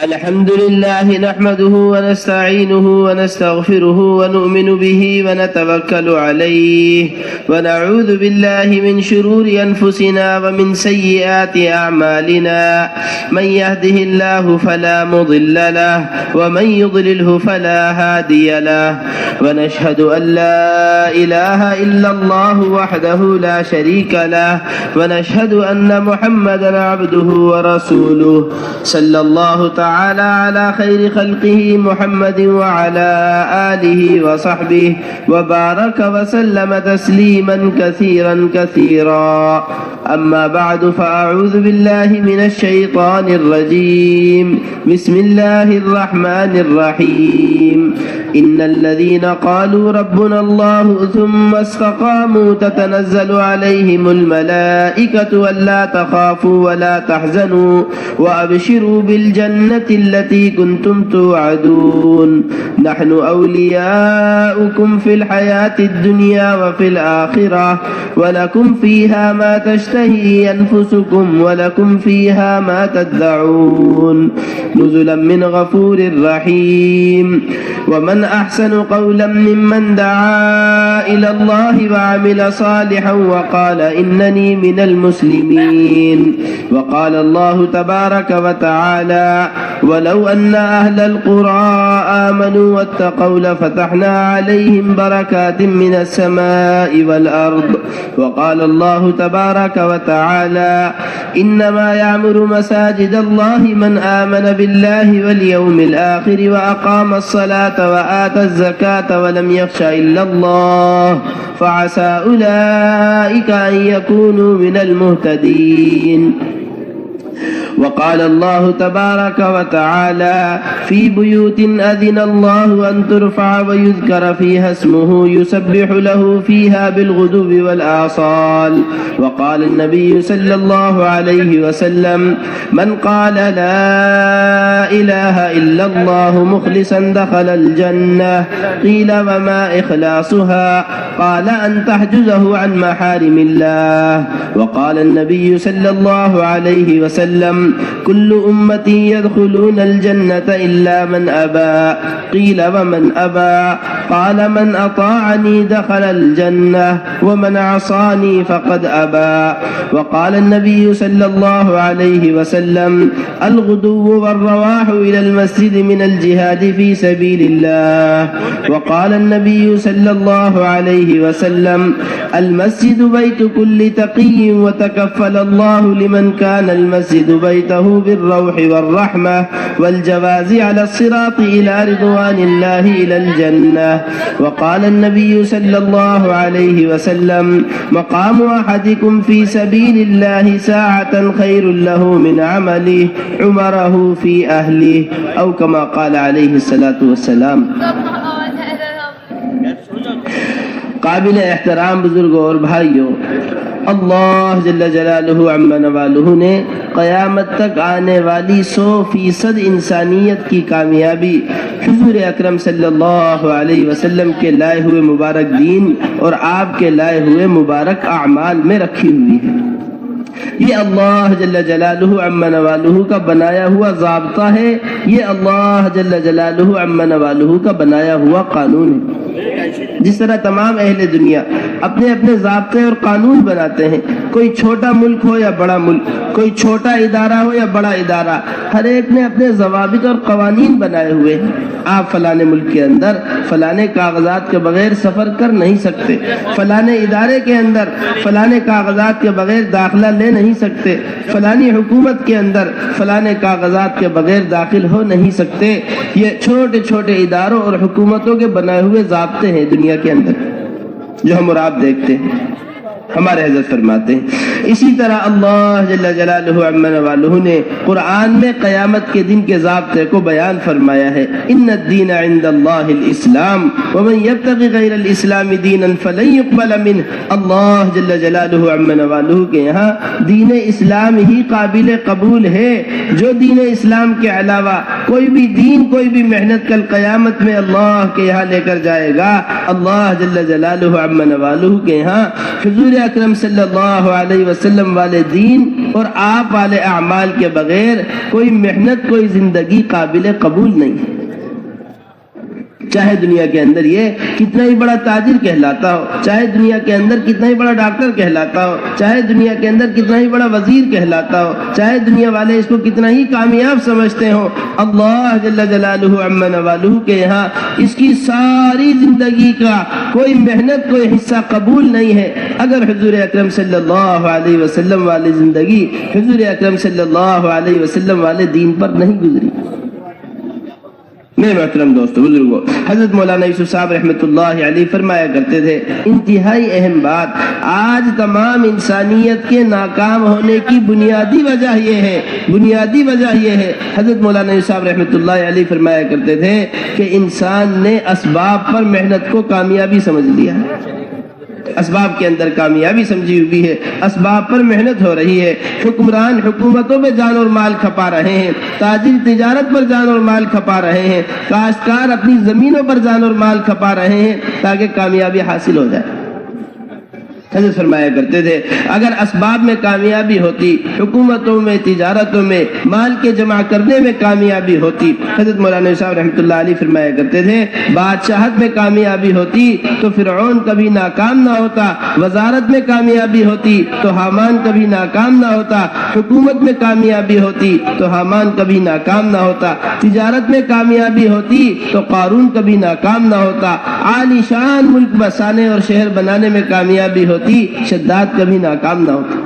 الحمد لله نحمده ونستعينه ونستغفره ونؤمن به ونتوكل عليه ونعوذ بالله من شرور أنفسنا ومن سيئات أعمالنا من يهده الله فلا مضل له ومن يضلله فلا هادي له ونشهد أن لا إله إلا الله وحده لا شريك له ونشهد أن محمدا عبده ورسوله صلى الله تعالى على خير خلقه محمد وعلى آله وصحبه وبارك وسلم تسليما كثيرا كثيرا. أما بعد فأعوذ بالله من الشيطان الرجيم. بسم الله الرحمن الرحيم. إن الذين قالوا ربنا الله ثم استقاموا تتنزل عليهم الملائكة ألا تخافوا ولا تحزنوا وأبشروا بالجنة التي كنتم توعدون نحن أولياؤكم في الحياة الدنيا وفي الآخرة ولكم فيها ما تشتهي أنفسكم ولكم فيها ما تدعون نزلا من غفور رحيم. ومن أحسن قولا ممن دعا إلى الله وعمل صالحا وقال إنني من المسلمين. وقال الله تبارك وتعالى ولو أن أهل القرى آمنوا واتقوا لفتحنا عليهم بركات من السماء والأرض. وقال الله تبارك وتعالى إنما يعمر مساجد الله من آمن بالله واليوم الآخر وأقام الصلاة وآتى الزكاة ولم يخش إلا الله فعسى أولئك أن يكونوا من المهتدين. وقال الله تبارك وتعالى في بيوت أذن الله أن ترفع ويذكر فيها اسمه يسبح له فيها بالغدو والآصال. وقال النبي صلى الله عليه وسلم من قال لا إله إلا الله مخلصا دخل الجنة. قيل وما إخلاصها؟ قال أن تحجزه عن محارم الله. وقال النبي صلى الله عليه وسلم كل أمتي يدخلون الجنة إلا من أبى. قيل ومن أبى؟ قال من أطاعني دخل الجنة ومن عصاني فقد أبى. وقال النبي صلى الله عليه وسلم الغدو والرواح إلى المسجد من الجهاد في سبيل الله. وقال النبي صلى الله عليه وسلم المسجد بيت كل تقي وتكفل الله لمن كان المسجد بيته بالروح والرحمة والجواز على الصراط إلى رضوان الله إلى الجنة. وقال النبي صلى الله عليه وسلم مقام أحدكم في سبيل الله ساعة خير له من عمله عمره في أهله أو كما قال عليه الصلاة والسلام. قابل احترام بزرگوں اور بھائیوں، اللہ جل جلالہ عم نوالہ نے قیامت تک آنے والی 100% انسانیت کی کامیابی حضور اکرم صلی اللہ علیہ وسلم کے لائے ہوئے مبارک دین اور آپ کے لائے ہوئے مبارک اعمال میں رکھی ہوئی ہے۔ یہ اللہ جل جلالہ عم نوالہ کا بنایا ہوا ضابطہ ہے، یہ اللہ جل جلالہ عم نوالہ کا بنایا ہوا قانون ہے۔ جس طرح تمام اہل دنیا اپنے اپنے ضابطے اور قانون بناتے ہیں، کوئی چھوٹا ملک ہو یا بڑا ملک، کوئی چھوٹا ادارہ ہو یا بڑا ادارہ، ہر ایک نے اپنے ضوابط اور قوانین بنائے ہوئے ہیں۔ آپ فلانے ملک کے اندر فلانے کاغذات کے بغیر سفر کر نہیں سکتے، فلانے ادارے کے اندر فلانے کاغذات کے بغیر داخلہ لے نہیں سکتے، فلانی حکومت کے اندر فلانے کاغذات کے بغیر داخل ہو نہیں سکتے۔ یہ چھوٹے چھوٹے اداروں اور حکومتوں کے بنائے ہوئے ضابطے ہیں دنیا کے اندر جو ہم اور آپ دیکھتے ہیں۔ ہمارے حضرت فرماتے ہیں اسی طرح اللہ جل جلالہ عم نوالہ نے قرآن میں قیامت کے دن کے ضابطے کو بیان فرمایا ہے۔ ان الدین عند اللہ الاسلام ومن یبتغی غیر الاسلام دینا فلن یقبل منہ۔ اللہ جل جلالہ عم نوالہ کے یہاں دین اسلام ہی قابل قبول ہے۔ جو دین اسلام کے علاوہ کوئی بھی دین، کوئی بھی محنت کل قیامت میں اللہ کے یہاں لے کر جائے گا، اللہ جل جلالہ عما نوالہ کے یہاں حضور اکرم صلی اللہ علیہ وسلم والے دین اور آپ والے اعمال کے بغیر کوئی محنت، کوئی زندگی قابل قبول نہیں ہے۔ چاہے دنیا کے اندر یہ کتنا ہی بڑا تاجر کہلاتا ہو، چاہے دنیا کے اندر کتنا ہی بڑا ڈاکٹر کہلاتا ہو، چاہے دنیا کے اندر کتنا ہی بڑا وزیر کہلاتا ہو، چاہے دنیا والے اس کو کتنا ہی کامیاب سمجھتے ہوں، اللہ جل جلالہ عما نوالہ کے یہاں اس کی ساری زندگی کا کوئی محنت، کوئی حصہ قبول نہیں ہے اگر حضور اکرم صلی اللہ علیہ وسلم والی زندگی حضور اکرم صلی اللہ علیہ وسلم والے دین پر نہیں گزری۔ میرے محترم دوستو، بزرگوں، حضرت مولانا یوسف صاحب رحمۃ اللہ علیہ فرمایا کرتے تھے، انتہائی اہم بات، آج تمام انسانیت کے ناکام ہونے کی بنیادی وجہ یہ ہے حضرت مولانا یوسف صاحب رحمۃ اللہ علیہ فرمایا کرتے تھے کہ انسان نے اسباب پر محنت کو کامیابی سمجھ لیا ہے، اسباب کے اندر کامیابی سمجھی ہوئی ہے، اسباب پر محنت ہو رہی ہے، حکمران حکومتوں پہ جان اور مال کھپا رہے ہیں، تاجر تجارت پر جان اور مال کھپا رہے ہیں، کاشتکار اپنی زمینوں پر جان اور مال کھپا رہے ہیں تاکہ کامیابی حاصل ہو جائے۔ حضرت فرمایا کرتے تھے اگر اسباب میں کامیابی ہوتی، حکومتوں میں، تجارتوں میں، مال کے جمع کرنے میں کامیابی ہوتی، حضرت مولانا صاحب رحمۃ اللہ علیہ فرمایا کرتے تھے بادشاہت میں کامیابی ہوتی تو فرعون کبھی ناکام نہ ہوتا، وزارت میں کامیابی ہوتی تو حامان کبھی ناکام نہ ہوتا، حکومت میں کامیابی ہوتی تو حامان کبھی ناکام نہ ہوتا، تجارت میں کامیابی ہوتی تو قارون کبھی ناکام نہ ہوتا، عالی شان ملک بسانے اور شہر بنانے میں کامیابی ہوتی، شداد کبھی ناکام نہ ہوتا۔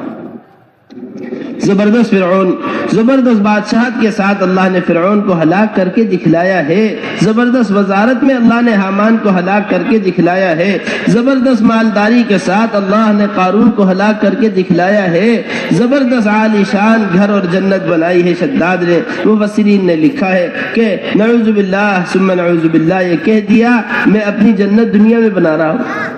زبردست فرعون، زبردست بادشاہت کے ساتھ اللہ نے فرعون کو ہلاک کر کے دکھلایا ہے، زبردست وزارت میں اللہ نے حامان کو ہلاک کر کے دکھلایا ہے، زبردست مالداری کے ساتھ اللہ نے قارون کو ہلاک کر کے دکھلایا ہے، زبردست عالی شان گھر اور جنت بنائی ہے شداد نے۔ مفسرین نے لکھا ہے کہ نعوذ باللہ ثم نعوذ باللہ، یہ کہہ دیا میں اپنی جنت دنیا میں بنا رہا ہوں،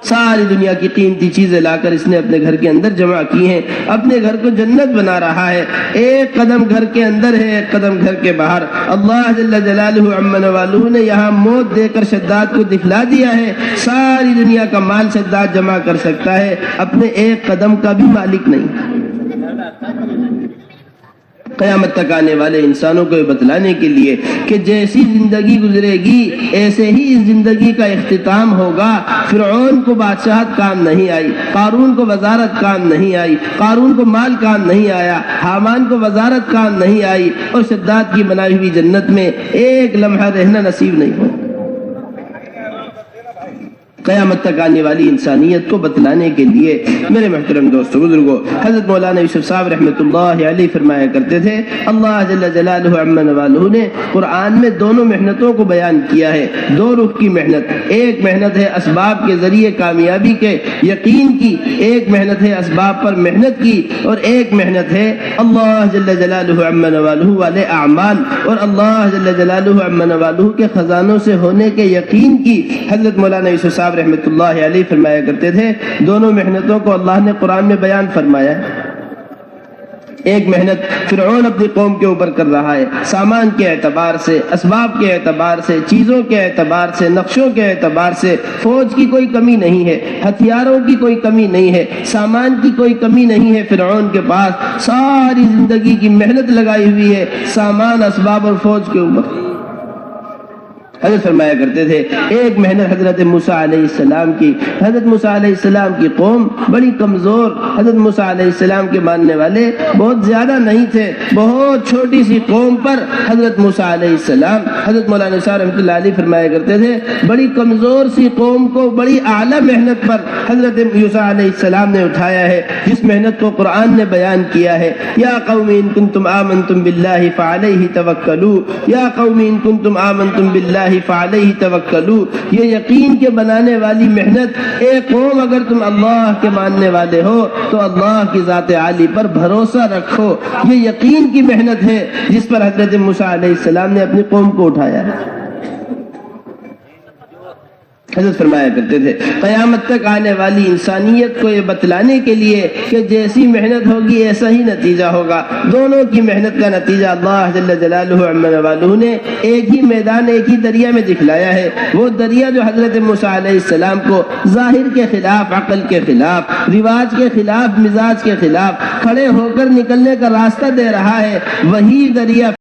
ساری دنیا کی قیمتی چیزیں لا کر اس نے اپنے گھر کے اندر جمع کی ہیں، اپنے گھر کو جنت بنا رہا ہے، ایک قدم گھر کے اندر ہے، ایک قدم گھر کے باہر۔ اللہ جل جلالہ عما نوالہ نے یہاں موت دے کر شداد کو دکھلا دیا ہے، ساری دنیا کا مال شداد جمع کر سکتا ہے، اپنے ایک قدم کا بھی مالک نہیں۔ قیامت تک آنے والے انسانوں کو بتلانے کے لیے کہ جیسی زندگی گزرے گی ایسے ہی اس زندگی کا اختتام ہوگا۔ فرعون کو بادشاہت کام نہیں آئی، قارون کو وزارت کام نہیں آئی، قارون کو مال کام نہیں آیا، حامان کو وزارت کام نہیں آئی، اور شداد کی بنائی ہوئی جنت میں ایک لمحہ رہنا نصیب نہیں ہو۔ قیامت تک آنے والی انسانیت کو بتلانے کے لیے میرے محترم دوستو، بزرگوں، حضرت مولانا یوسف صاحب رحمۃ اللہ علیہ فرمایا کرتے تھے اللہ جل جلالہ عما نوالہ نے قرآن میں دونوں محنتوں کو بیان کیا ہے، دو رخ کی محنت، ایک محنت ہے اسباب کے ذریعے کامیابی کے یقین کی، ایک محنت ہے اسباب پر محنت کی، اور ایک محنت ہے اللہ جل جلالہ عما نوالہ والے اعمال اور اللہ جل جلالہ عما نوالہ کے خزانوں سے ہونے کے یقین کی۔ حضرت مولانا یوسف صاحب رحمۃ اللہ علیہ فرمایا کرتے تھے دونوں محنتوں کو اللہ نے قرآن میں بیان فرمایا ہے۔ ایک محنت فرعون اپنی قوم کے اوپر کر رہا ہے، سامان کے اعتبار سے، اسباب کے اعتبار سے، چیزوں کے اعتبار سے، نقشوں کے اعتبار سے، فوج کی کوئی کمی نہیں ہے، ہتھیاروں کی کوئی کمی نہیں ہے، سامان کی کوئی کمی نہیں ہے، فرعون کے پاس ساری زندگی کی محنت لگائی ہوئی ہے سامان، اسباب اور فوج کے اوپر۔ حضرت فرمایا کرتے تھے ایک محنت حضرت موسیٰ علیہ السلام کی، حضرت موسیٰ علیہ السلام کی قوم بڑی کمزور، حضرت موسیٰ علیہ السلام کے ماننے والے بہت زیادہ نہیں تھے، بہت چھوٹی سی قوم پر حضرت موسیٰ علیہ السلام، حضرت مولانا صاحب رحمۃ اللہ علیہ فرمایا کرتے تھے بڑی کمزور سی قوم کو بڑی اعلیٰ محنت پر حضرت موسیٰ علیہ السلام نے اٹھایا ہے، جس محنت کو قرآن نے بیان کیا ہے۔ یا قوم ان کنتم آمنتم باللہ فعلیہ توکلوا، یا قوم ان کنتم آمنتم باللہ فعلیہ توکلوا، یہ یقین کے بنانے والی محنت، ایک قوم اگر تم اللہ کے ماننے والے ہو تو اللہ کی ذات عالی پر بھروسہ رکھو، یہ یقین کی محنت ہے جس پر حضرت موسیٰ علیہ السلام نے اپنی قوم کو اٹھایا ہے۔ حضرت فرمایا کرتے تھے قیامت تک آنے والی انسانیت کو یہ بتلانے کے لیے کہ جیسی محنت ہوگی ایسا ہی نتیجہ ہوگا، دونوں کی محنت کا نتیجہ اللہ جل جلالہ عما والہ نے ایک ہی میدان ایک ہی دریا میں دکھلایا ہے۔ وہ دریا جو حضرت موسیٰ علیہ السلام کو ظاہر کے خلاف، عقل کے خلاف، رواج کے خلاف، مزاج کے خلاف کھڑے ہو کر نکلنے کا راستہ دے رہا ہے، وہی دریا